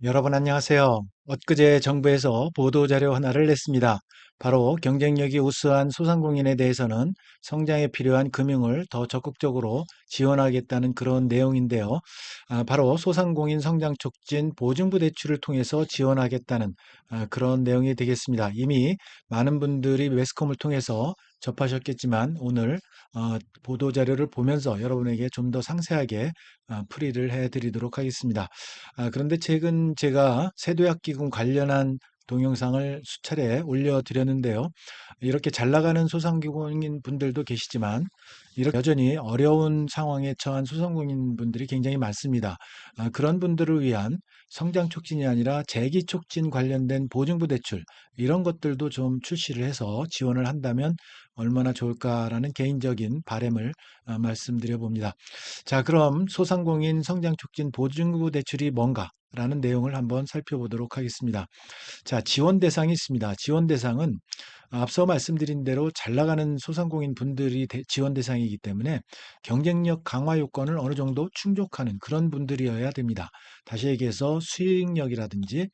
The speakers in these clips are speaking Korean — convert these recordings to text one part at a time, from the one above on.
여러분 안녕하세요. 엊그제 정부에서 보도자료 하나를 냈습니다. 바로 경쟁력이 우수한 소상공인에 대해서는 성장에 필요한 금융을 더 적극적으로 지원하겠다는 그런 내용인데요. 바로 소상공인 성장 촉진 보증부 대출을 통해서 지원하겠다는 그런 내용이 되겠습니다. 이미 많은 분들이 매스컴을 통해서 접하셨겠지만 오늘 보도자료를 보면서 여러분에게 좀 더 상세하게 풀이를 해드리도록 하겠습니다. 그런데 최근 제가 세도약기금 관련한 동영상을 수차례 올려드렸는데요. 이렇게 잘 나가는 소상공인 분들도 계시지만 이렇게 여전히 어려운 상황에 처한 소상공인 분들이 굉장히 많습니다. 그런 분들을 위한 성장 촉진이 아니라 재기 촉진 관련된 보증부 대출 이런 것들도 좀 출시를 해서 지원을 한다면 얼마나 좋을까라는 개인적인 바람을 말씀드려 봅니다. 자, 그럼 소상공인 성장 촉진 보증부 대출이 뭔가라는 내용을 한번 살펴보도록 하겠습니다. 자, 지원 대상이 있습니다. 지원 대상은 앞서 말씀드린 대로 잘 나가는 소상공인 분들이 지원 대상이기 때문에 경쟁력 강화 요건을 어느 정도 충족하는 그런 분들이어야 됩니다. 다시 얘기해서 수익력이라든지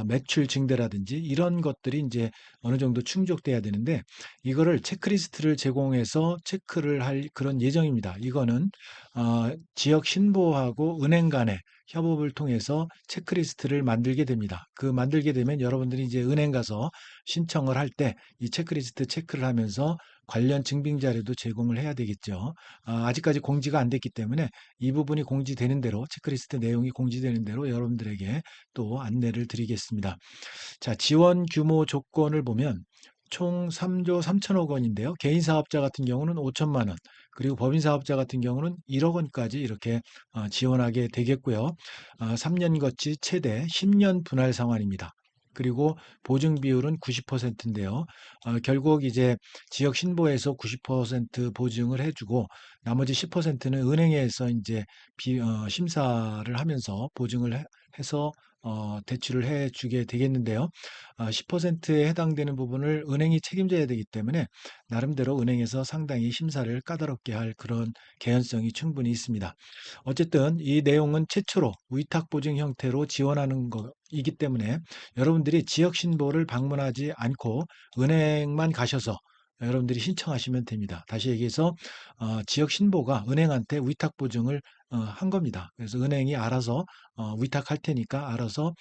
매출 증대라든지 이런 것들이 이제 어느 정도 충족돼야 되는데 이거를 체크리스트를 제공해서 체크를 할 그런 예정입니다. 이거는 지역 신보하고 은행 간의 협업을 통해서 체크리스트를 만들게 됩니다. 그 만들게 되면 여러분들이 이제 은행 가서 신청을 할 때 이 체크리스트 체크를 하면서 관련 증빙 자료도 제공을 해야 되겠죠. 아직까지 공지가 안 됐기 때문에 이 부분이 공지되는 대로 체크리스트 내용이 공지되는 대로 여러분들에게 또 안내를 드리겠습니다. 자, 지원 규모 조건을 보면 총 3조 3천억 원인데요. 개인 사업자 같은 경우는 5천만 원, 그리고 법인 사업자 같은 경우는 1억 원까지 이렇게 지원하게 되겠고요. 3년 거치 최대 10년 분할 상환입니다. 그리고 보증 비율은 90%인데요. 결국 이제 지역 신보에서 90% 보증을 해주고 나머지 10%는 은행에서 이제 심사를 하면서 보증을 해서 대출을 해주게 되겠는데요. 10%에 해당되는 부분을 은행이 책임져야 되기 때문에 나름대로 은행에서 상당히 심사를 까다롭게 할 그런 개연성이 충분히 있습니다. 어쨌든 이 내용은 최초로 위탁보증 형태로 지원하는 거이기 때문에 여러분들이 지역 신보를 방문하지 않고 은행만 가셔서 여러분들이 신청하시면 됩니다. 다시 얘기해서 지역 신보가 은행한테 위탁 보증을 한 겁니다. 그래서 은행이 알아서 위탁할 테니까 알아서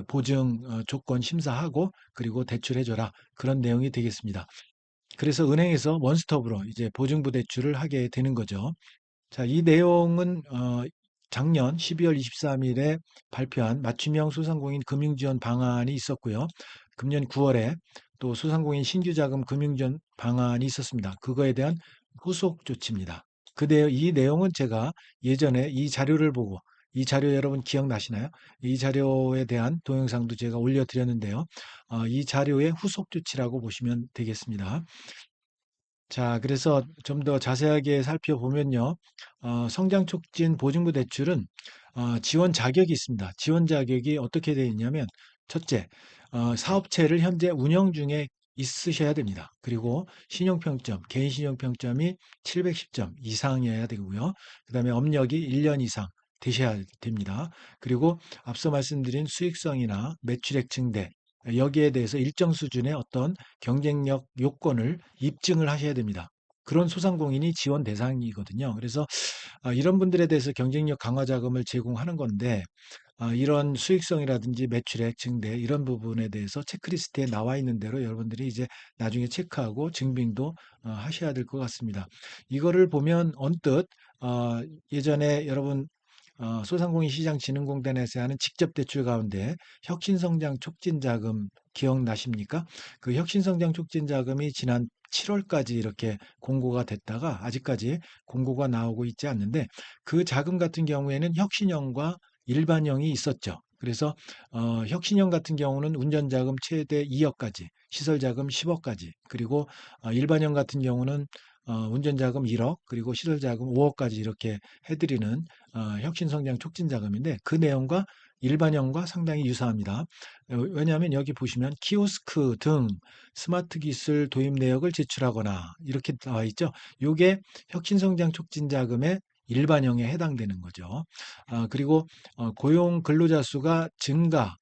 보증 조건 심사하고 그리고 대출해줘라 그런 내용이 되겠습니다. 그래서 은행에서 원스톱으로 이제 보증부 대출을 하게 되는 거죠. 자, 이 내용은 작년 12월 23일에 발표한 맞춤형 소상공인 금융지원 방안이 있었고요. 금년 9월에 또 소상공인 신규자금 금융지원 방안이 있었습니다. 그거에 대한 후속 조치입니다. 이 내용은 제가 예전에 이 자료를 보고 이 자료 여러분 기억나시나요? 이 자료에 대한 동영상도 제가 올려드렸는데요. 이 자료의 후속 조치라고 보시면 되겠습니다. 자, 그래서 좀 더 자세하게 살펴보면요. 성장 촉진 보증부 대출은 지원 자격이 있습니다. 지원 자격이 어떻게 되어 있냐면 첫째, 사업체를 현재 운영 중에 있으셔야 됩니다. 그리고 신용평점, 개인 신용평점이 710점 이상이어야 되고요. 그다음에 업력이 1년 이상 되셔야 됩니다. 그리고 앞서 말씀드린 수익성이나 매출액 증대, 여기에 대해서 일정 수준의 어떤 경쟁력 요건을 입증을 하셔야 됩니다. 그런 소상공인이 지원 대상이거든요. 그래서 이런 분들에 대해서 경쟁력 강화 자금을 제공하는 건데 이런 수익성이라든지 매출액 증대 이런 부분에 대해서 체크리스트에 나와 있는 대로 여러분들이 이제 나중에 체크하고 증빙도 하셔야 될 것 같습니다. 이거를 보면 언뜻 예전에 여러분 소상공인 시장진흥공단에서 하는 직접 대출 가운데 혁신성장 촉진자금 기억나십니까? 그 혁신성장 촉진자금이 지난 7월까지 이렇게 공고가 됐다가 아직까지 공고가 나오고 있지 않는데 그 자금 같은 경우에는 혁신형과 일반형이 있었죠. 그래서 혁신형 같은 경우는 운전자금 최대 2억까지, 시설자금 10억까지, 그리고 일반형 같은 경우는 운전자금 1억, 그리고 시설자금 5억까지 이렇게 해드리는 혁신성장 촉진자금인데 그 내용과 일반형과 상당히 유사합니다. 왜냐하면 여기 보시면 키오스크 등 스마트 기술 도입 내역을 제출하거나 이렇게 나와 있죠. 이게 혁신성장 촉진자금의 일반형에 해당되는 거죠. 그리고 고용 근로자 수가 증가,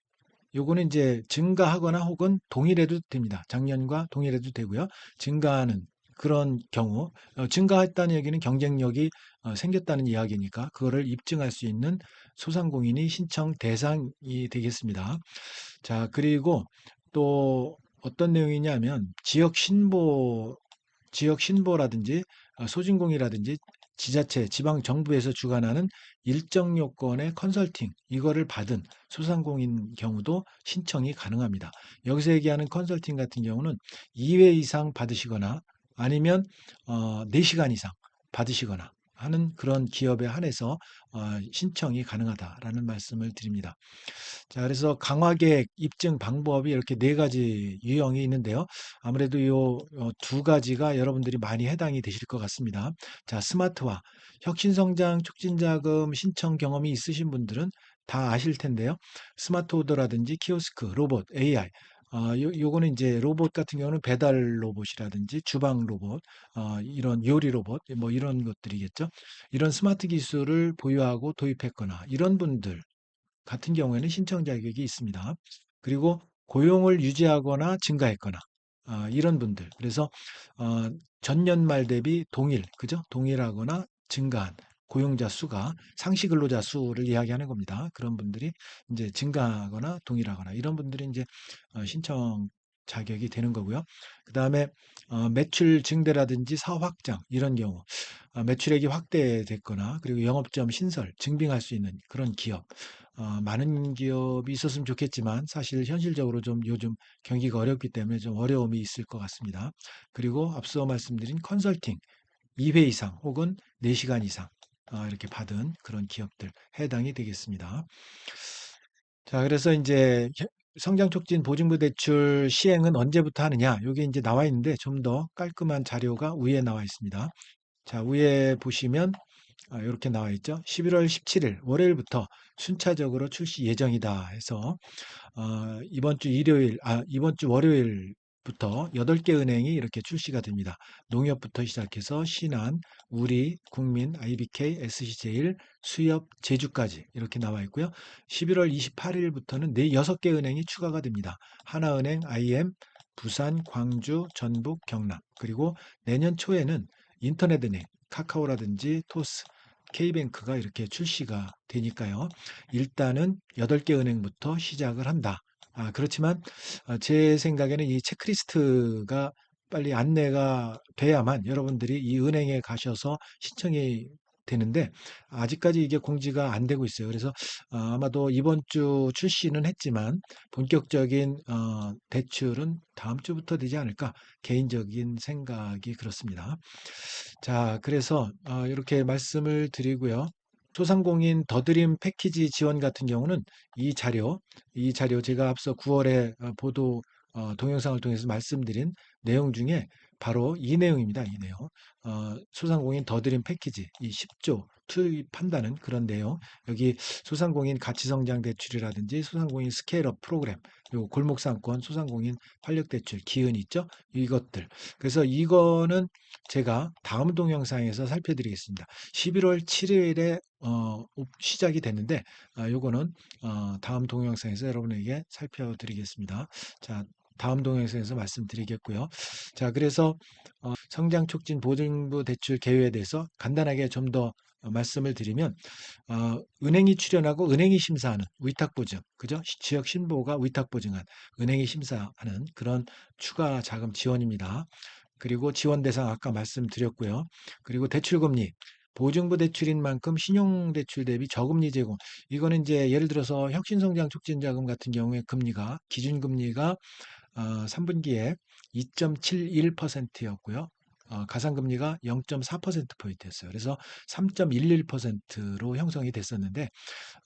요거는 이제 증가하거나 혹은 동일해도 됩니다. 작년과 동일해도 되고요. 증가하는 그런 경우, 증가했다는 얘기는 경쟁력이 생겼다는 이야기니까 그거를 입증할 수 있는 소상공인이 신청 대상이 되겠습니다. 자, 그리고 또 어떤 내용이냐면 지역 신보라든지 소진공이라든지 지자체, 지방 정부에서 주관하는 일정 요건의 컨설팅 이거를 받은 소상공인 경우도 신청이 가능합니다. 여기서 얘기하는 컨설팅 같은 경우는 2회 이상 받으시거나 아니면 4시간 이상 받으시거나 하는 그런 기업에 한해서 신청이 가능하다라는 말씀을 드립니다. 자, 그래서 강화 계획 입증 방법이 이렇게 네 가지 유형이 있는데요. 아무래도 요 두 가지가 여러분들이 많이 해당이 되실 것 같습니다. 자, 스마트화, 혁신성장 촉진자금 신청 경험이 있으신 분들은 다 아실 텐데요. 스마트 오더라든지 키오스크, 로봇, AI. 요거는 이제 로봇 같은 경우는 배달 로봇이라든지 주방 로봇, 이런 요리 로봇, 뭐 이런 것들이겠죠. 이런 스마트 기술을 보유하고 도입했거나 이런 분들 같은 경우에는 신청 자격이 있습니다. 그리고 고용을 유지하거나 증가했거나 이런 분들 그래서 어, 전년 말 대비 그죠? 동일하거나 증가한 고용자 수가 상시 근로자 수를 이야기하는 겁니다. 그런 분들이 이제 증가하거나 동일하거나 이런 분들이 이제 신청 자격이 되는 거고요. 그다음에 매출 증대라든지 사업 확장 이런 경우 매출액이 확대됐거나 그리고 영업점 신설 증빙할 수 있는 그런 기업 많은 기업이 있었으면 좋겠지만 사실 현실적으로 좀 요즘 경기가 어렵기 때문에 좀 어려움이 있을 것 같습니다. 그리고 앞서 말씀드린 컨설팅 2회 이상 혹은 4시간 이상 이렇게 받은 그런 기업들 해당이 되겠습니다. 자, 그래서 이제 성장 촉진 보증부 대출 시행은 언제부터 하느냐? 이게 이제 나와 있는데 좀 더 깔끔한 자료가 위에 나와 있습니다. 자, 위에 보시면 이렇게 나와 있죠. 11월 17일 월요일부터 순차적으로 출시 예정이다 해서 이번 주 월요일부터 8개 은행이 이렇게 출시가 됩니다. 농협부터 시작해서 신한, 우리, 국민, IBK, SC제일, 수협, 제주까지 이렇게 나와 있고요. 11월 28일부터는 6개 은행이 추가가 됩니다. 하나은행, IM, 부산, 광주, 전북, 경남. 그리고 내년 초에는 인터넷은행, 카카오라든지 토스, K뱅크가 이렇게 출시가 되니까요. 일단은 8개 은행부터 시작을 한다. 그렇지만 제 생각에는 이 체크리스트가 빨리 안내가 돼야만 여러분들이 이 은행에 가셔서 신청이 되는데 아직까지 이게 공지가 안 되고 있어요. 그래서 아마도 이번 주 출시는 했지만 본격적인 대출은 다음 주부터 되지 않을까 개인적인 생각이 그렇습니다. 자, 그래서 이렇게 말씀을 드리고요. 소상공인 더드림 패키지 지원 같은 경우는 이 자료, 이 자료 제가 앞서 9월에 보도 동영상을 통해서 말씀드린 내용 중에 바로 이 내용입니다. 이 내용. 소상공인 더드림 패키지, 이 10조 투입한다는 그런 내용. 여기 소상공인 가치성장 대출이라든지 소상공인 스케일업 프로그램, 그리고 골목상권 소상공인 활력대출, 기은 있죠? 이것들. 그래서 이거는 제가 다음 동영상에서 살펴드리겠습니다. 11월 7일에 시작이 됐는데 요거는 다음 동영상에서 여러분에게 살펴드리겠습니다. 자, 다음 동영상에서 말씀드리겠고요. 자, 그래서 성장 촉진 보증부 대출 개요에 대해서 간단하게 좀 더 말씀을 드리면 은행이 출연하고 은행이 심사하는 위탁보증, 그죠? 지역 신보가 위탁보증한 은행이 심사하는 그런 추가 자금 지원입니다. 그리고 지원 대상 아까 말씀드렸고요. 그리고 대출금리, 보증부 대출인 만큼 신용대출 대비 저금리 제공. 이거는 이제 예를 들어서 혁신성장 촉진자금 같은 경우에 금리가 기준금리가 3분기에 2.71%였고요. 가상금리가 0.4%포인트였어요. 그래서 3.11%로 형성이 됐었는데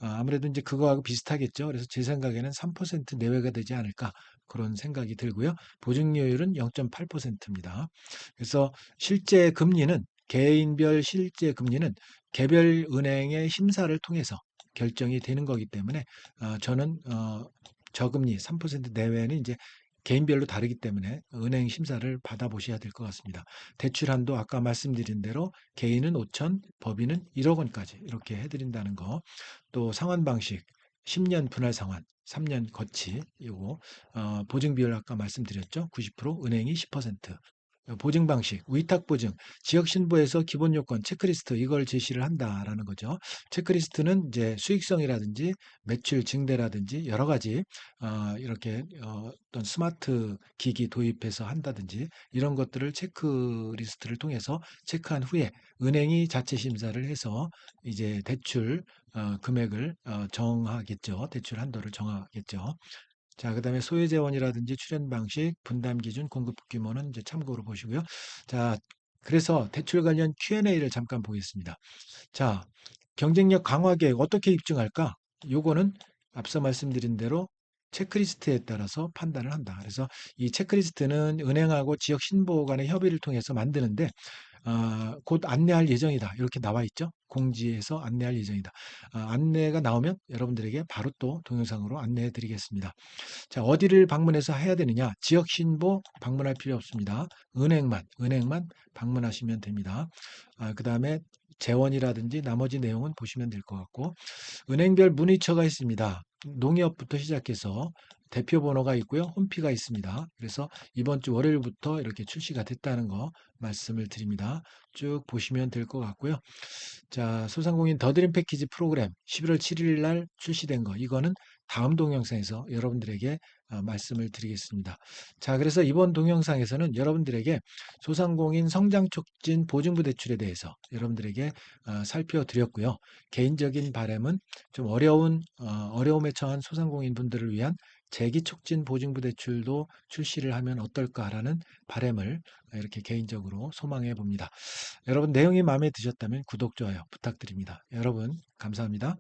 아무래도 이제 그거하고 비슷하겠죠. 그래서 제 생각에는 3% 내외가 되지 않을까 그런 생각이 들고요. 보증료율은 0.8%입니다. 그래서 실제 금리는 개인별 실제 금리는 개별 은행의 심사를 통해서 결정이 되는 거기 때문에 저는 저금리 3% 내외는 이제 개인별로 다르기 때문에 은행 심사를 받아보셔야 될 것 같습니다. 대출 한도 아까 말씀드린 대로 개인은 5천, 법인은 1억 원까지 이렇게 해드린다는 거. 또 상환 방식 10년 분할 상환, 3년 거치 이거 보증 비율 아까 말씀드렸죠. 90%, 은행이 10%. 보증 방식, 위탁 보증, 지역 신고에서 기본 요건, 체크리스트 이걸 제시를 한다라는 거죠. 체크리스트는 이제 수익성이라든지 매출 증대라든지 여러 가지 이렇게 어떤 스마트 기기 도입해서 한다든지 이런 것들을 체크리스트를 통해서 체크한 후에 은행이 자체 심사를 해서 이제 대출 금액을 정하겠죠. 대출 한도를 정하겠죠. 자, 그다음에 소유 재원이라든지 출연 방식, 분담 기준, 공급 규모는 이제 참고로 보시고요. 자, 그래서 대출 관련 Q&A를 잠깐 보겠습니다. 자, 경쟁력 강화 계획 어떻게 입증할까? 요거는 앞서 말씀드린 대로 체크리스트에 따라서 판단을 한다. 그래서 이 체크리스트는 은행하고 지역 신보 간의 협의를 통해서 만드는데 곧 안내할 예정이다. 이렇게 나와 있죠. 공지에서 안내할 예정이다. 안내가 나오면 여러분들에게 바로 또 동영상으로 안내해 드리겠습니다. 자, 어디를 방문해서 해야 되느냐? 지역 신보 방문할 필요 없습니다. 은행만 방문하시면 됩니다. 그다음에 재원이라든지 나머지 내용은 보시면 될 것 같고, 은행별 문의처가 있습니다. 농협부터 시작해서 대표 번호가 있고요. 홈피가 있습니다. 그래서 이번 주 월요일부터 이렇게 출시가 됐다는 거 말씀을 드립니다. 쭉 보시면 될 것 같고요. 자, 소상공인 더드림 패키지 프로그램 11월 7일 날 출시된 거 이거는 다음 동영상에서 여러분들에게 말씀을 드리겠습니다. 자, 그래서 이번 동영상에서는 여러분들에게 소상공인 성장 촉진 보증부 대출에 대해서 여러분들에게 살펴드렸고요. 개인적인 바람은 좀 어려움에 처한 소상공인 분들을 위한 재기 촉진 보증부 대출도 출시를 하면 어떨까라는 바람을 이렇게 개인적으로 소망해 봅니다. 여러분 내용이 마음에 드셨다면 구독, 좋아요 부탁드립니다. 여러분 감사합니다.